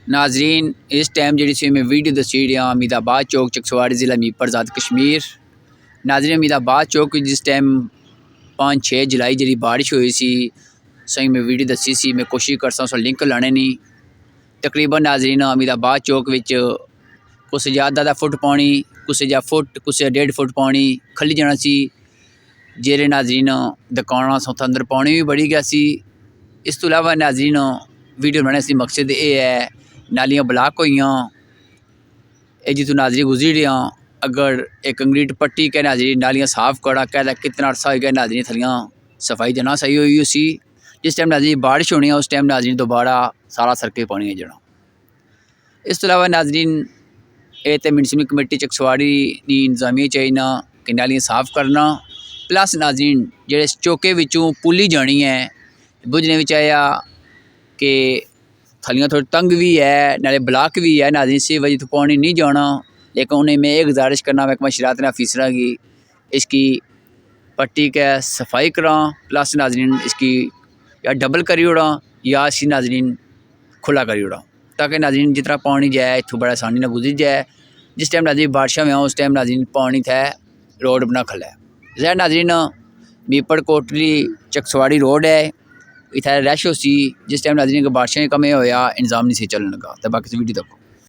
ناظرین اس ٹائم جی سی میں ویڈیو دسی رہا امید آباد چوک چکسواڑی ضلع میرپور آزاد کشمیر۔ ناظرین امید آباد چوک جس ٹائم 5-6 جولائی جی بارش ہوئی سی سہی میں ویڈیو دسی سی، میں کوشش کرتا سو لنک لانے نہیں۔ تقریباً ناظرین امید آباد چوک کچھ زیادہ فٹ پانی، کچھ جا فٹ، کچھ 1.5 فٹ پانی کھلی جانا سی۔ جیرے ناظرین دکاناں سو اندر پانی بھی بڑھی گیا سی۔ اس تو علاوہ ناظرین ویڈیو بنانے سے مقصد یہ ہے نالیاں بلاک ہوئیاں، یہ جتوں ناظرین گزری رہے ہیں، اگر ایک کنکریٹ پٹی کے ناظرین نالیاں صاف کرا کہہ کتنا عرصہ ہو گیا ناظرین تھلیاں صفائی جنا صحیح ہوئی سی۔ جس ٹائم ناظرین بارش ہونی ہے اس ٹائم ناظرین دوبارہ سارا سڑکیں پانی ہے جڑا۔ اس تو علاوہ ناظرین یہ تو میونسپل کمیٹی چکسواڑی کی انتظامیہ چاہیے کہ نالیاں صاف کرنا، پلس ناظرین جڑے چوکے وچوں پولی جانی ہے بجھنے بھی چاہیا کہ تھلیاں تھوڑی تنگ بھی ہے نالے بلاک بھی ہے ناظرین سے وجہ تو پانی نہیں جانا، لیکن انہیں میں ایک گزارش کرنا محکمہ شراعت افیسرہ کی اس کی پٹی کے صفائی کراں، پلس ناظرین اس کی یا ڈبل کری اڑاں یا اس کی ناظرین کھلا کری اڑاں تاکہ ناظرین جتنا پانی جائے اتوں بڑا آسانی نہ گزر جائے۔ جس ٹائم ناظرین بارشاں میں آؤں اس ٹائم ناظرین پانی تھے روڈ بنا کھلا ہے۔ زہر ناظرین میرپور کوٹلی چکسواڑی روڈ ہے، اتنا رش ہو سی جس ٹائم ناظرین بارشیں کم ہویا انتظام نہیں سی چلن لگا۔ تو باقی ویڈیو دیکھو۔